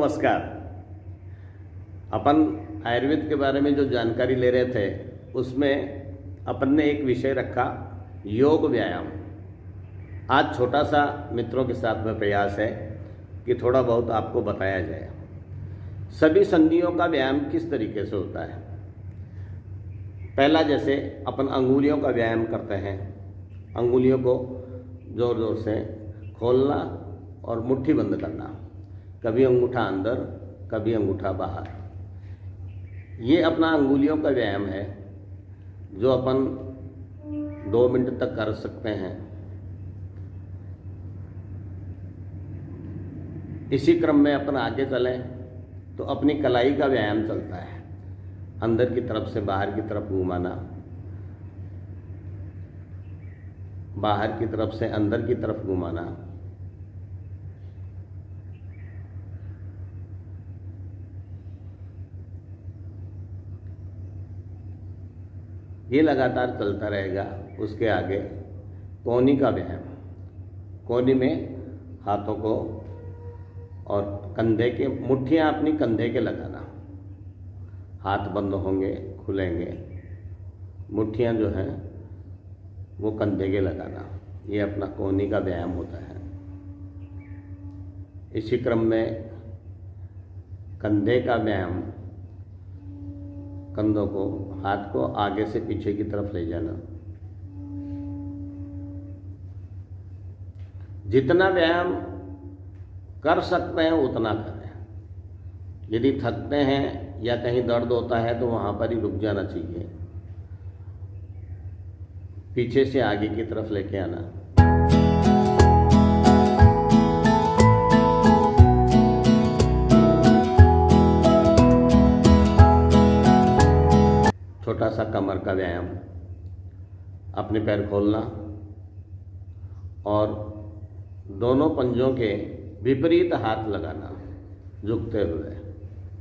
नमस्कार। अपन आयुर्वेद के बारे में जो जानकारी ले रहे थे उसमें अपन ने एक विषय रखा योग व्यायाम। आज छोटा सा मित्रों के साथ में प्रयास है कि थोड़ा बहुत आपको बताया जाए सभी संधियों का व्यायाम किस तरीके से होता है। पहला, जैसे अपन अंगुलियों का व्यायाम करते हैं, अंगुलियों को ज़ोर ज़ोर से खोलना और मुट्ठी बंद करना, कभी अंगूठा अंदर कभी अंगूठा बाहर। ये अपना अंगुलियों का व्यायाम है जो अपन 2 मिनट तक कर सकते हैं। इसी क्रम में अपन आगे चलें तो अपनी कलाई का व्यायाम चलता है, अंदर की तरफ से बाहर की तरफ घुमाना, बाहर की तरफ से अंदर की तरफ घुमाना। ये लगातार चलता रहेगा। उसके आगे कोहनी का व्यायाम, कोहनी में हाथों को और कंधे के मुट्ठियाँ अपनी कंधे के लगाना, हाथ बंद होंगे खुलेंगे, मुट्ठियाँ जो हैं वो कंधे के लगाना। ये अपना कोहनी का व्यायाम होता है। इसी क्रम में कंधे का व्यायाम, कंधों को हाथ को आगे से पीछे की तरफ ले जाना। जितना व्यायाम कर सकते हैं उतना करें। यदि थकते हैं या कहीं दर्द होता है तो वहाँ पर ही रुक जाना चाहिए। पीछे से आगे की तरफ लेके आना। छोटा सा कमर का व्यायाम, अपने पैर खोलना और दोनों पंजों के विपरीत हाथ लगाना, झुकते हुए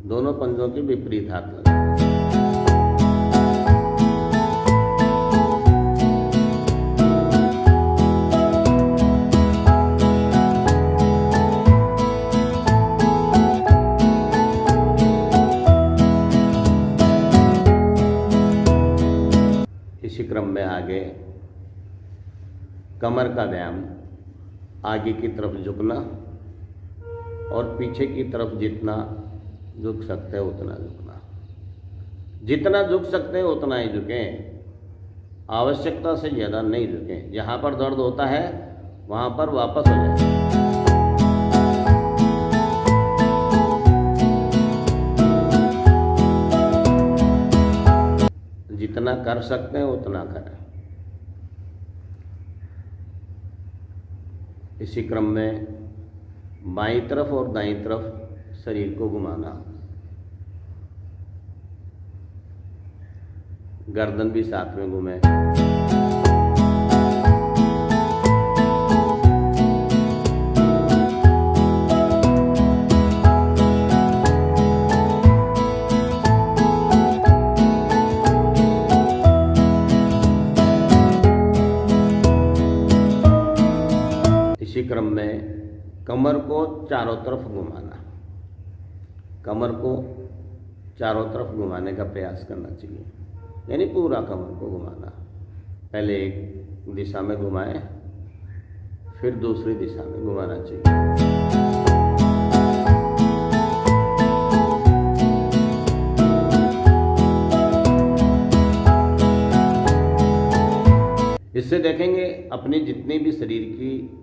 दोनों पंजों के विपरीत हाथ लगाना। इसी क्रम में आगे कमर का व्यायाम, आगे की तरफ झुकना और पीछे की तरफ जितना झुक सकते हैं उतना झुकना। जितना झुक सकते हैं उतना ही झुकें, आवश्यकता से ज़्यादा नहीं झुकें। जहाँ पर दर्द होता है वहाँ पर वापस हो जाए। जितना कर सकते हैं उतना करें। इसी क्रम में बाईं तरफ और दाईं तरफ शरीर को घुमाना, गर्दन भी साथ में घुमे। इसी क्रम में कमर को चारों तरफ घुमाना, कमर को चारों तरफ घुमाने का प्रयास करना चाहिए, यानी पूरा कमर को घुमाना। पहले एक दिशा में घुमाएं, फिर दूसरी दिशा में घुमाना चाहिए। इससे देखेंगे अपनी जितनी भी शरीर की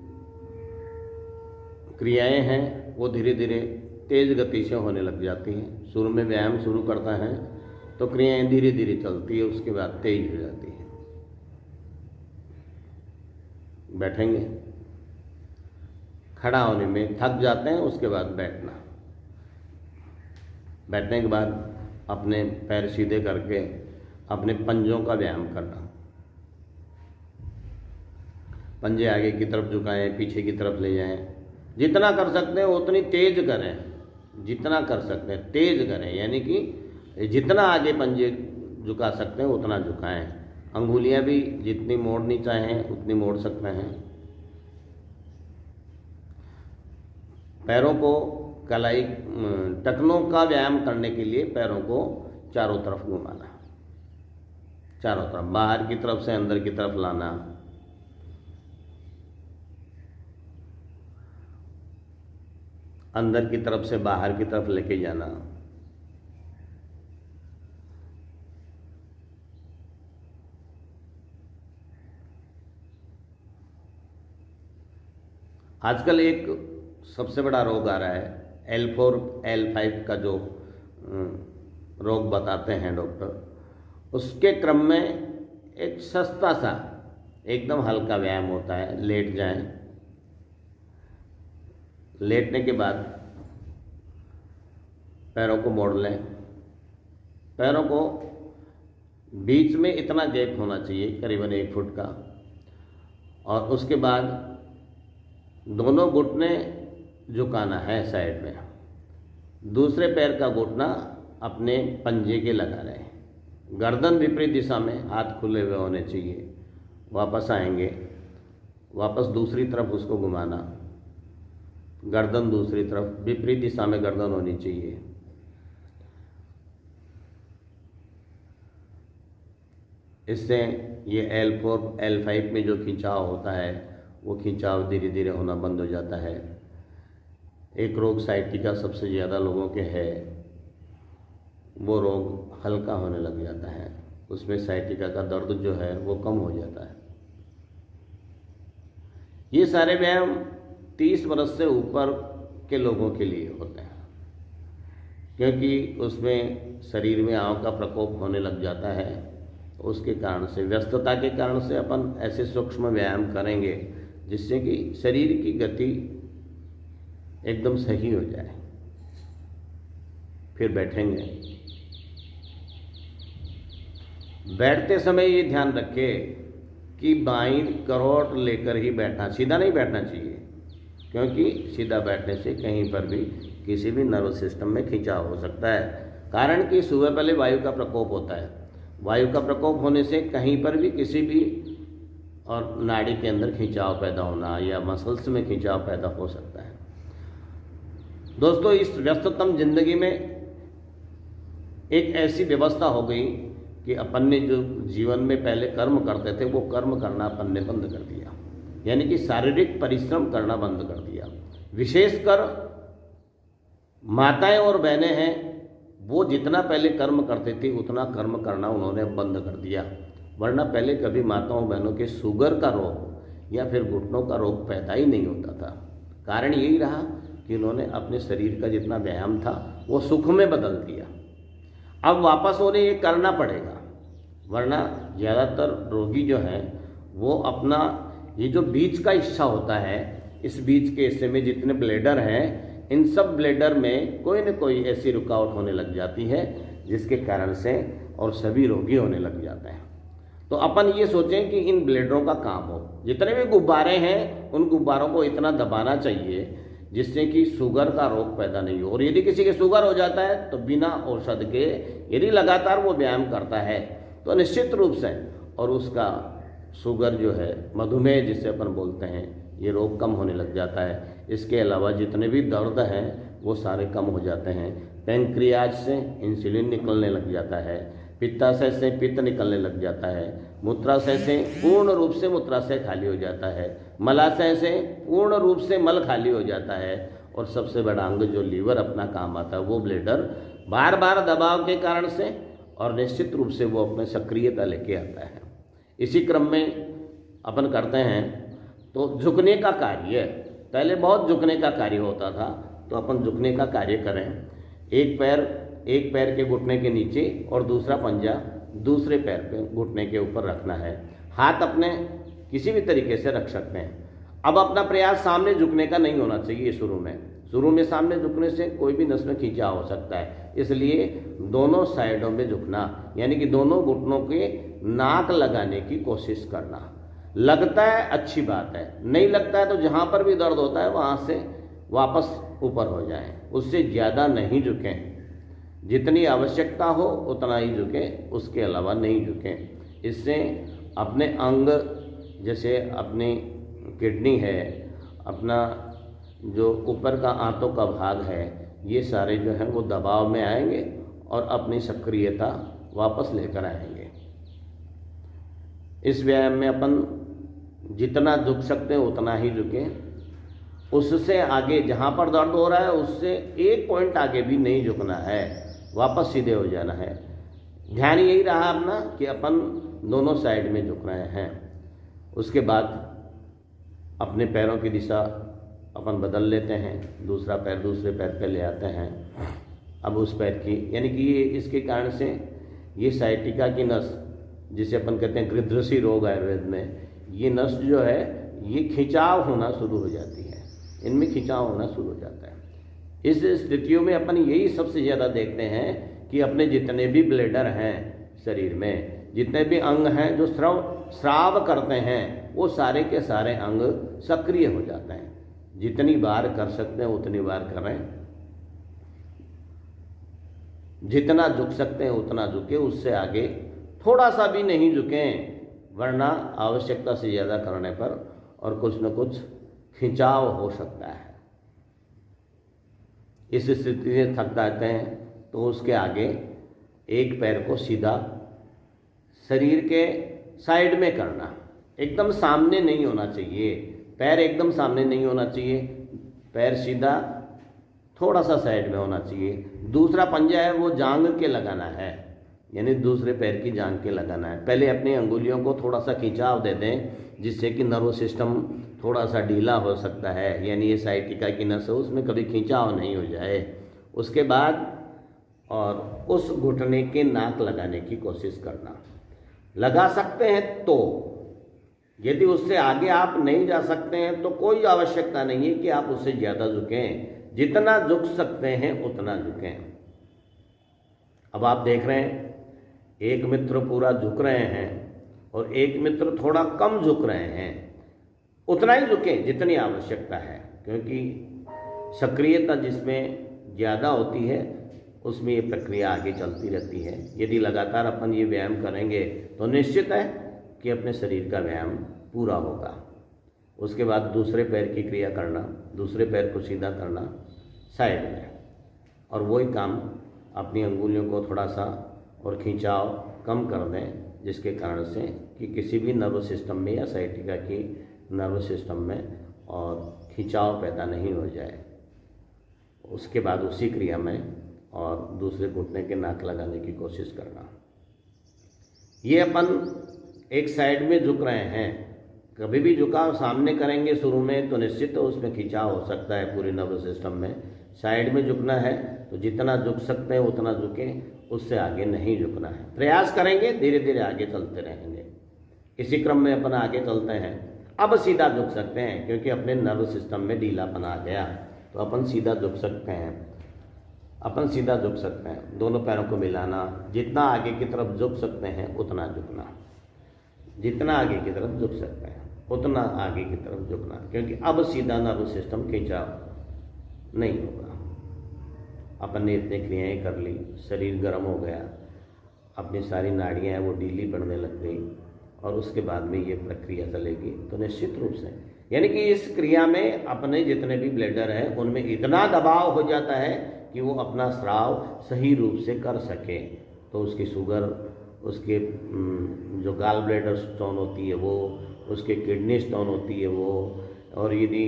क्रियाएं हैं वो धीरे धीरे तेज गति से होने लग जाती हैं। शुरू में व्यायाम शुरू करता है तो क्रियाएं धीरे धीरे चलती है, उसके बाद तेज हो जाती है। बैठेंगे, खड़ा होने में थक जाते हैं, उसके बाद बैठना। बैठने के बाद अपने पैर सीधे करके अपने पंजों का व्यायाम करना। पंजे आगे की तरफ झुकाएं, पीछे की तरफ ले जाएं। जितना कर सकते हैं उतनी तेज करें, जितना कर सकते हैं तेज करें, यानी कि जितना आगे पंजे झुका सकते हैं उतना झुकाएं। अंगुलियां भी जितनी मोड़नी चाहें उतनी मोड़ सकते हैं। पैरों को कलाई टखनों का व्यायाम करने के लिए पैरों को चारों तरफ घुमाना, चारों तरफ, बाहर की तरफ से अंदर की तरफ लाना, अंदर की तरफ से बाहर की तरफ लेके जाना। आजकल एक सबसे बड़ा रोग आ रहा है L4 L5 का जो रोग बताते हैं डॉक्टर, उसके क्रम में एक सस्ता सा एकदम हल्का व्यायाम होता है। लेट जाएं, लेटने के बाद पैरों को मोड़ लें, पैरों को बीच में इतना गैप होना चाहिए करीबन 1 फुट का, और उसके बाद दोनों घुटने झुकाना है साइड में, दूसरे पैर का घुटना अपने पंजे के लगा रहे हैं, गर्दन विपरीत दिशा में, हाथ खुले हुए होने चाहिए। वापस आएंगे, वापस दूसरी तरफ उसको घुमाना, गर्दन दूसरी तरफ, विपरीत दिशा में गर्दन होनी चाहिए। इससे ये L4 L5 में जो खिंचाव होता है वो खिंचाव धीरे धीरे होना बंद हो जाता है। एक रोग साइटिका सबसे ज़्यादा लोगों के है, वो रोग हल्का होने लग जाता है, उसमें साइटिका का दर्द जो है वो कम हो जाता है। ये सारे व्यायाम 30 वर्ष से ऊपर के लोगों के लिए होते हैं, क्योंकि उसमें शरीर में आंव का प्रकोप होने लग जाता है। उसके कारण से, व्यस्तता के कारण से अपन ऐसे सूक्ष्म व्यायाम करेंगे जिससे कि शरीर की गति एकदम सही हो जाए। फिर बैठेंगे, बैठते समय ये ध्यान रखें कि बाईं करोट लेकर ही बैठना, सीधा नहीं बैठना चाहिए, क्योंकि सीधा बैठने से कहीं पर भी किसी भी नर्वस सिस्टम में खिंचाव हो सकता है। कारण कि सुबह पहले वायु का प्रकोप होता है, वायु का प्रकोप होने से कहीं पर भी किसी भी और नाड़ी के अंदर खिंचाव पैदा होना या मसल्स में खिंचाव पैदा हो सकता है। दोस्तों, इस व्यस्ततम जिंदगी में एक ऐसी व्यवस्था हो गई कि अपन ने जो जीवन में पहले कर्म करते थे वो कर्म करना अपन ने बंद कर दिया, यानी कि शारीरिक परिश्रम करना बंद कर दिया। विशेषकर माताएं और बहनें हैं, वो जितना पहले कर्म करते थे उतना कर्म करना उन्होंने बंद कर दिया। वरना पहले कभी माताओं बहनों के शुगर का रोग या फिर घुटनों का रोग पैदा ही नहीं होता था। कारण यही रहा कि उन्होंने अपने शरीर का जितना व्यायाम था वो सुख में बदल दिया। अब वापस उन्हें ये करना पड़ेगा, वरना ज़्यादातर रोगी जो हैं वो अपना ये जो बीच का हिस्सा होता है, इस बीच के हिस्से में जितने ब्लेडर हैं, इन सब ब्लेडर में कोई न कोई ऐसी रुकावट होने लग जाती है जिसके कारण से और सभी रोगी होने लग जाते हैं। तो अपन ये सोचें कि इन ब्लेडरों का काम हो, जितने भी गुब्बारे हैं उन गुब्बारों को इतना दबाना चाहिए जिससे कि शुगर का रोग पैदा नहीं हो। और यदि किसी के शुगर हो जाता है तो बिना औषध के यदि लगातार वो व्यायाम करता है तो निश्चित रूप से, और उसका शुगर जो है, मधुमेह जिसे अपन बोलते हैं, ये रोग कम होने लग जाता है। इसके अलावा जितने भी दर्द हैं वो सारे कम हो जाते हैं। पैंक्रियाज से इंसुलिन निकलने लग जाता है, पित्ताशय से पित्त निकलने लग जाता है, मूत्राशय से पूर्ण रूप से मूत्राशय खाली हो जाता है, मलाशय से पूर्ण रूप से मल खाली हो जाता है, और सबसे बड़ा अंग जो लीवर अपना काम आता है वो ब्लेडर बार बार दबाव के कारण से और निश्चित रूप से वो अपने सक्रियता लेके आता है। इसी क्रम में अपन करते हैं तो झुकने का कार्य, पहले बहुत झुकने का कार्य होता था, तो अपन झुकने का कार्य करें। एक पैर के घुटने के नीचे और दूसरा पंजा दूसरे पैर पे घुटने के ऊपर रखना है। हाथ अपने किसी भी तरीके से रख सकते हैं। अब अपना प्रयास सामने झुकने का नहीं होना चाहिए। शुरू में सामने झुकने से कोई भी नस में खिंचाव हो सकता है, इसलिए दोनों साइडों में झुकना, यानी कि दोनों घुटनों के नाक लगाने की कोशिश करना। लगता है अच्छी बात है, नहीं लगता है तो जहाँ पर भी दर्द होता है वहाँ से वापस ऊपर हो जाएं, उससे ज़्यादा नहीं झुकें। जितनी आवश्यकता हो उतना ही झुकें, उसके अलावा नहीं झुकें। इससे अपने अंग, जैसे अपनी किडनी है, अपना जो ऊपर का आंतों का भाग है, ये सारे जो हैं वो दबाव में आएंगे और अपनी सक्रियता वापस लेकर आएंगे। इस व्यायाम में अपन जितना झुक सकते हैं उतना ही झुकें, उससे आगे जहाँ पर दर्द हो रहा है उससे 1 पॉइंट आगे भी नहीं झुकना है, वापस सीधे हो जाना है। ध्यान यही रहा अपना कि अपन दोनों साइड में झुक रहे हैं। उसके बाद अपने पैरों की दिशा अपन बदल लेते हैं, दूसरा पैर दूसरे पैर पे ले आते हैं। अब उस पैर की यानी कि ये इसके कारण से ये साइटिका की नस, जिसे अपन कहते हैं गृध्रसी रोग आयुर्वेद में, ये नस जो है ये खिंचाव होना शुरू हो जाती है, इनमें खिंचाव होना शुरू हो जाता है। इस स्थितियों में अपन यही सबसे ज़्यादा देखते हैं कि अपने जितने भी ब्लेडर हैं शरीर में, जितने भी अंग हैं जो स्राव करते हैं, वो सारे के सारे अंग सक्रिय हो जाते हैं। जितनी बार कर सकते हैं उतनी बार करें, जितना झुक सकते हैं उतना झुके, उससे आगे थोड़ा सा भी नहीं झुकें, वरना आवश्यकता से ज़्यादा करने पर और कुछ न कुछ खिंचाव हो सकता है। इस स्थिति से थक जाते हैं तो उसके आगे एक पैर को सीधा शरीर के साइड में करना, एकदम सामने नहीं होना चाहिए, पैर एकदम सामने नहीं होना चाहिए, पैर सीधा थोड़ा सा साइड में होना चाहिए। दूसरा पंजा है वो जांघ के लगाना है, यानी दूसरे पैर की जांघ के लगाना है। पहले अपनी अंगुलियों को थोड़ा सा खिंचाव दे दें, जिससे कि नर्व सिस्टम थोड़ा सा ढीला हो सकता है, यानी ये साइटिका की नस है उसमें कभी खिंचाव नहीं हो जाए। उसके बाद और उस घुटने के नाक लगाने की कोशिश करना, लगा सकते हैं तो। यदि उससे आगे आप नहीं जा सकते हैं तो कोई आवश्यकता नहीं है कि आप उससे ज़्यादा झुकें, जितना झुक सकते हैं उतना झुकें। अब आप देख रहे हैं एक मित्र पूरा झुक रहे हैं और एक मित्र थोड़ा कम झुक रहे हैं, उतना ही झुकें जितनी आवश्यकता है, क्योंकि सक्रियता जिसमें ज़्यादा होती है उसमें ये प्रक्रिया आगे चलती रहती है। यदि लगातार अपन ये व्यायाम करेंगे तो निश्चित है कि अपने शरीर का व्यायाम पूरा होगा। उसके बाद दूसरे पैर की क्रिया करना, दूसरे पैर को सीधा करना साइड में, और वही काम अपनी अंगुलियों को थोड़ा सा और खिंचाव कम कर दें, जिसके कारण से कि किसी भी नर्व सिस्टम में या साइटिका की नर्व सिस्टम में और खिंचाव पैदा नहीं हो जाए। उसके बाद उसी क्रिया में और दूसरे घुटने के नाक लगाने की कोशिश करना। ये अपन एक साइड में झुक रहे हैं, कभी भी झुकाव सामने करेंगे शुरू में तो निश्चित तो उसमें खिंचाव हो सकता है पूरी नर्व सिस्टम में। साइड में झुकना है तो जितना झुक सकते हैं उतना झुकें, उससे आगे नहीं झुकना है। प्रयास करेंगे, धीरे धीरे आगे चलते रहेंगे। इसी क्रम में अपन आगे चलते हैं। अब सीधा झुक सकते हैं क्योंकि अपने नर्व सिस्टम में ढीलापन आ गया, तो अपन सीधा झुक सकते हैं। अपन सीधा झुक सकते हैं, दोनों पैरों को मिलाना, जितना आगे की तरफ झुक सकते हैं उतना झुकना, जितना आगे की तरफ झुक सकते हैं उतना आगे की तरफ झुकना, क्योंकि अब सीधा नर्व सिस्टम खिंचाव नहीं होगा। अपन ने इतनी क्रियाएं कर ली, शरीर गर्म हो गया, अपनी सारी नाड़ियाँ हैं वो ढीली पड़ने लग गई, और उसके बाद में ये प्रक्रिया चलेगी तो निश्चित रूप से, यानी कि इस क्रिया में अपने जितने भी ब्लेडर हैं उनमें इतना दबाव हो जाता है कि वो अपना स्राव सही रूप से कर सके। तो उसकी शुगर, उसके जो गाल ब्लेडर स्टोन होती है वो, उसके किडनी स्टोन होती है वो, और यदि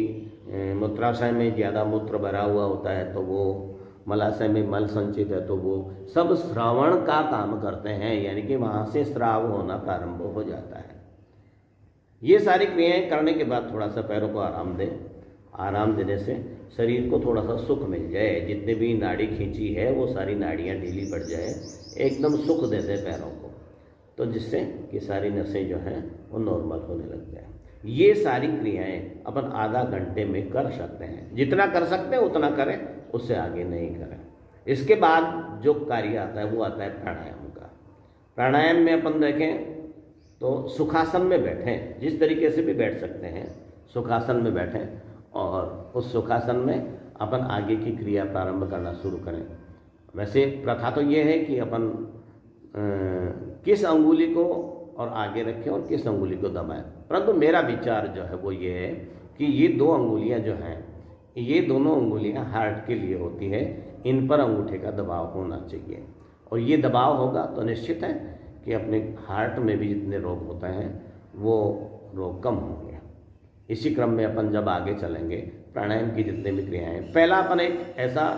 मूत्राशय में ज़्यादा मूत्र भरा हुआ होता है तो वो, मलाशय में मल संचित है तो वो सब श्रावण का काम करते हैं, यानी कि वहाँ से स्राव होना प्रारंभ हो जाता है। ये सारी क्रियाएं करने के बाद थोड़ा सा पैरों को आराम दें। आराम देने से शरीर को थोड़ा सा सुख मिल जाए, जितने भी नाड़ी खींची है वो सारी नाड़ियाँ ढीली पड़ जाए, एकदम सुख दे दे पैरों को, तो जिससे कि सारी नसें जो हैं वो नॉर्मल होने लग जाए। ये सारी क्रियाएं अपन आधा घंटे में कर सकते हैं, जितना कर सकते हैं उतना करें, उससे आगे नहीं करें। इसके बाद जो कार्य आता है वो आता है प्राणायाम का। प्राणायाम में अपन देखें तो सुखासन में बैठें, जिस तरीके से भी बैठ सकते हैं सुखासन में बैठें, और उस सुखासन में अपन आगे की क्रिया प्रारंभ करना शुरू करें। वैसे प्रथा तो ये है कि अपन किस अंगुली को और आगे रखें और किस अंगुली को दबाएं, परंतु मेरा विचार जो है वो ये है कि ये दो अंगुलियां जो हैं ये दोनों अंगुलियां हार्ट के लिए होती है, इन पर अंगूठे का दबाव होना चाहिए, और ये दबाव होगा तो निश्चित है कि अपने हार्ट में भी जितने रोग होते हैं वो रोग कम होंगे। इसी क्रम में अपन जब आगे चलेंगे, प्राणायाम की जितने भी क्रियाएं, पहला अपन एक ऐसा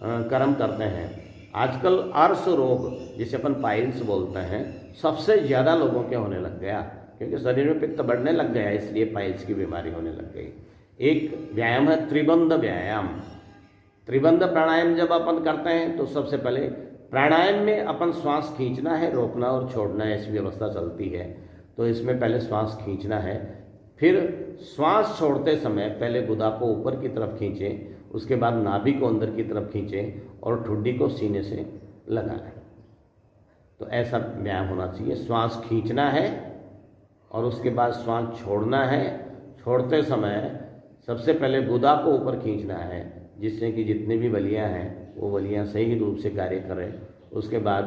कर्म करते हैं, आजकल अर्श रोग जिसे अपन पाइल्स बोलते हैं सबसे ज़्यादा लोगों के होने लग गया, क्योंकि शरीर में पित्त बढ़ने लग गया, इसलिए पाइल्स की बीमारी होने लग गई। एक व्यायाम है त्रिबंध व्यायाम। त्रिबंध प्राणायाम जब अपन करते हैं तो सबसे पहले प्राणायाम में अपन श्वास खींचना है, रोकना और छोड़ना है, ऐसी व्यवस्था चलती है। तो इसमें पहले श्वास खींचना है, फिर श्वास छोड़ते समय पहले गुदा को ऊपर की तरफ खींचें, उसके बाद नाभि को अंदर की तरफ खींचें और ठुड्डी को सीने से लगाएं। तो ऐसा व्यायाम होना चाहिए। श्वास खींचना है और उसके बाद श्वास छोड़ना है। छोड़ते समय सबसे पहले गुदा को ऊपर खींचना है, जिससे कि जितनी भी बलियां हैं वो बलियां सही रूप से कार्य करें। उसके बाद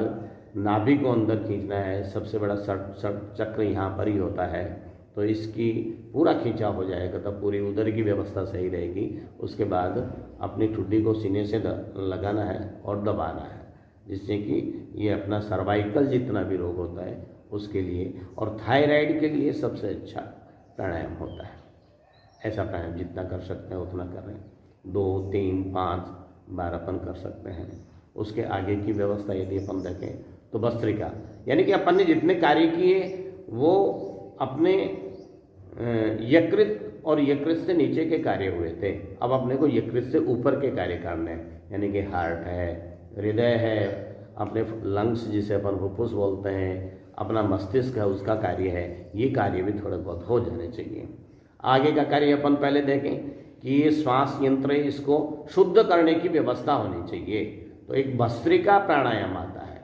नाभि को अंदर खींचना है, सबसे बड़ा चक्र यहाँ पर ही होता है, तो इसकी पूरा खींचा हो जाएगा तब पूरी उदर की व्यवस्था सही रहेगी। उसके बाद अपनी ठुड्डी को सीने से लगाना है और दबाना है, जिससे कि ये अपना सर्वाइकल जितना भी रोग होता है उसके लिए, और थायराइड के लिए सबसे अच्छा प्राणायाम होता है। ऐसा प्राणायाम जितना कर सकते हैं उतना करें, 2, 3, 5 बार अपन कर सकते हैं। उसके आगे की व्यवस्था यदि अपन देखें तो भस्त्रिका, यानी कि अपन ने जितने कार्य किए वो अपने यकृत और यकृत से नीचे के कार्य हुए थे, अब अपने को यकृत से ऊपर के कार्य करने हैं, यानी कि हार्ट है, हृदय है, अपने लंग्स जिसे अपन फुफ्फुस बोलते हैं, अपना मस्तिष्क है, उसका कार्य है। ये कार्य भी थोड़े बहुत हो जाने चाहिए। आगे का कार्य अपन पहले देखें कि ये श्वास यंत्र है, इसको शुद्ध करने की व्यवस्था होनी चाहिए। तो एक भस्त्रिका प्राणायाम आता है।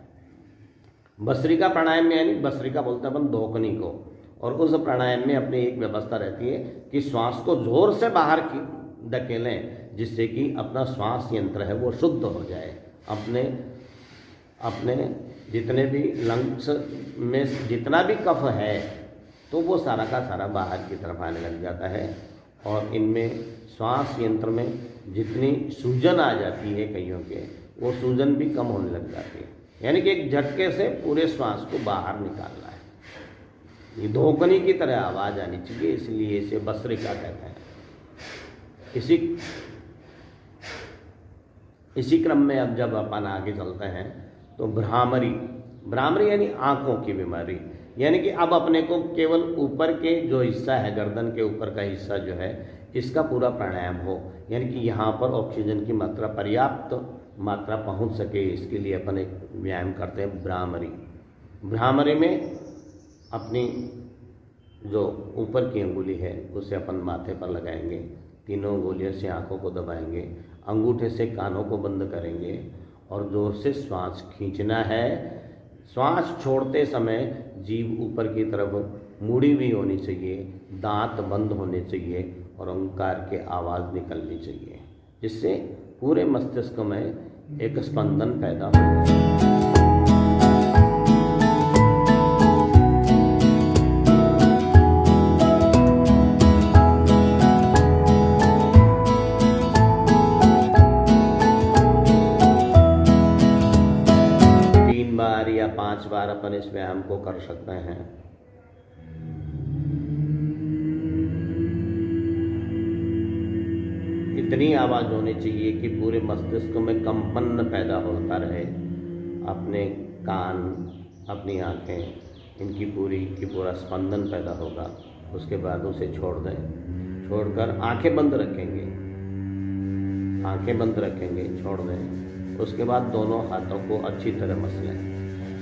भस्त्रिका प्राणायाम में यानी भस्त्रिका बोलते हैं अपन धोकनी को, और उस प्राणायाम में अपनी एक व्यवस्था रहती है कि श्वास को जोर से बाहर धकेलें, जिससे कि अपना श्वास यंत्र है वो शुद्ध हो जाए। अपने जितने भी लंग्स में जितना भी कफ है तो वो सारा का सारा बाहर की तरफ आने लग जाता है, और इनमें श्वास यंत्र में जितनी सूजन आ जाती है कईयों के, वो सूजन भी कम होने लग जाती है। यानी कि एक झटके से पूरे श्वास को बाहर निकालना है। ये धोकनी की तरह आवाज़ आनी चाहिए, इसलिए इसे भस्त्रिका कहते हैं। इसी क्रम में अब जब अपन आगे चलते हैं तो भ्रामरी यानी आँखों की बीमारी, यानी कि अब अपने को केवल ऊपर के जो हिस्सा है, गर्दन के ऊपर का हिस्सा जो है, इसका पूरा प्राणायाम हो, यानी कि यहाँ पर ऑक्सीजन की मात्रा पर्याप्त मात्रा पहुँच सके, इसके लिए अपन एक व्यायाम करते हैं भ्रामरी में अपनी जो ऊपर की अंगुली है उसे अपन माथे पर लगाएंगे, तीनों अंगुलियों से आँखों को दबाएंगे, अंगूठे से कानों को बंद करेंगे और जोर से श्वास खींचना है। श्वास छोड़ते समय जीभ ऊपर की तरफ मुड़ी हुई होनी चाहिए, दांत बंद होने चाहिए और ओंकार की आवाज़ निकलनी चाहिए, जिससे पूरे मस्तिष्क में एक स्पंदन पैदा हो। 5 बार अपन इस व्यायाम को कर सकते हैं। इतनी आवाज़ होनी चाहिए कि पूरे मस्तिष्क में कंपन पैदा होता रहे। अपने कान, अपनी आँखें, इनकी पूरा स्पंदन पैदा होगा। उसके बाद उसे छोड़ दें, छोड़कर आंखें बंद रखेंगे, छोड़ दें। उसके बाद दोनों हाथों को अच्छी तरह मसलें,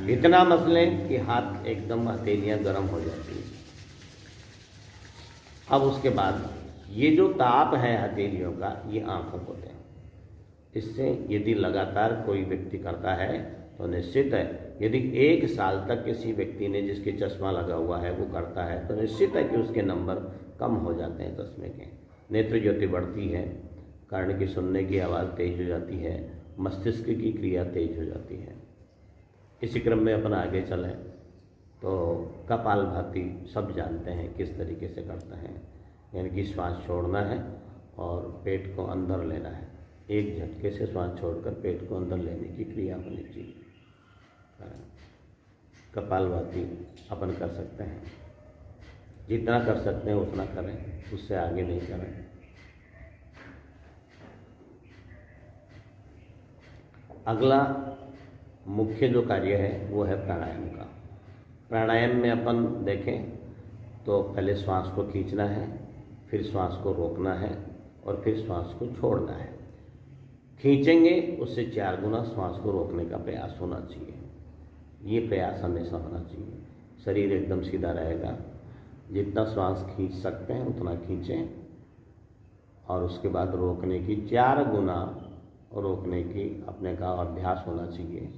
इतना मसलें कि हाथ एकदम हथेलियाँ गर्म हो जाती हैं। अब उसके बाद ये जो ताप है हथेलियों का, ये आँखों को दें। इससे यदि लगातार कोई व्यक्ति करता है तो निश्चित है, यदि 1 साल तक किसी व्यक्ति ने जिसके चश्मा लगा हुआ है वो करता है तो निश्चित है कि उसके नंबर कम हो जाते हैं चश्मे के। नेत्र ज्योति बढ़ती है, कर्ण की सुनने की आवाज़ तेज हो जाती है, मस्तिष्क की क्रिया तेज हो जाती है। इसी क्रम में अपन आगे चलें तो कपालभाति सब जानते हैं किस तरीके से करते हैं, यानी कि श्वास छोड़ना है और पेट को अंदर लेना है। एक झटके से श्वास छोड़कर पेट को अंदर लेने की क्रिया होनी चाहिए। कपालभाति अपन कर सकते हैं, जितना कर सकते हैं उतना करें, उससे आगे नहीं करें। अगला मुख्य जो कार्य है वो है प्राणायाम का। प्राणायाम में अपन देखें तो पहले श्वास को खींचना है, फिर श्वास को रोकना है और फिर श्वास को छोड़ना है। खींचेंगे उससे 4 गुना श्वास को रोकने का प्रयास होना चाहिए। ये प्रयास हमेशा होना चाहिए। शरीर एकदम सीधा रहेगा। जितना श्वास खींच सकते हैं उतना खींचें और उसके बाद रोकने की 4 गुना रोकने की अपने का अभ्यास होना चाहिए,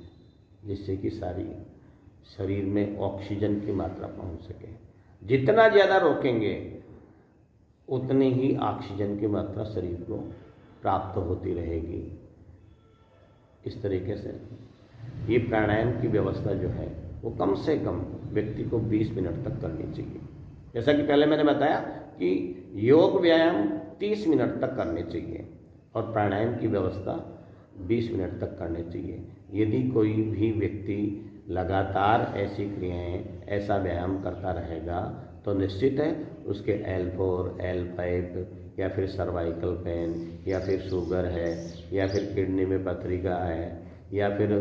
जिससे कि सारी शरीर में ऑक्सीजन की मात्रा पहुंच सके। जितना ज़्यादा रोकेंगे उतनी ही ऑक्सीजन की मात्रा शरीर को प्राप्त होती रहेगी। इस तरीके से ये प्राणायाम की व्यवस्था जो है वो कम से कम व्यक्ति को 20 मिनट तक करनी चाहिए। जैसा कि पहले मैंने बताया कि योग व्यायाम 30 मिनट तक करने चाहिए और प्राणायाम की व्यवस्था 20 मिनट तक करनी चाहिए। यदि कोई भी व्यक्ति लगातार ऐसी क्रियाएं, ऐसा व्यायाम करता रहेगा तो निश्चित है उसके L4, L5 या फिर सर्वाइकल पेन या फिर शुगर है या फिर किडनी में पथरिका है या फिर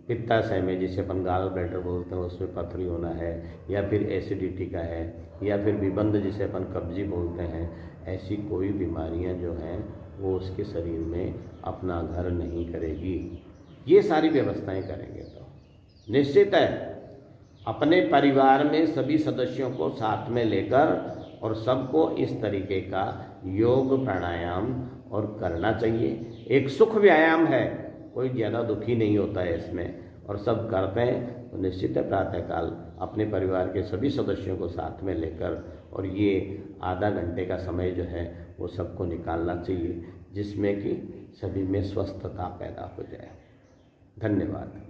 पित्ताशय में जिसे अपन गाल ब्लैडर बोलते हैं उसमें पथरी होना है या फिर एसिडिटी का है या फिर विबंध जिसे अपन कब्जी बोलते हैं, ऐसी कोई बीमारियां जो हैं वो उसके शरीर में अपना घर नहीं करेगी। ये सारी व्यवस्थाएं करेंगे तो निश्चित है अपने परिवार में सभी सदस्यों को साथ में लेकर और सबको इस तरीके का योग प्राणायाम और करना चाहिए। एक सुख व्यायाम है, कोई ज़्यादा दुखी नहीं होता है इसमें और सब करते हैं तो निश्चित है प्रातःकाल अपने परिवार के सभी सदस्यों को साथ में लेकर और ये आधा घंटे का समय जो है वो सबको निकालना चाहिए, जिसमें कि सभी में स्वस्थता पैदा हो जाए। धन्यवाद।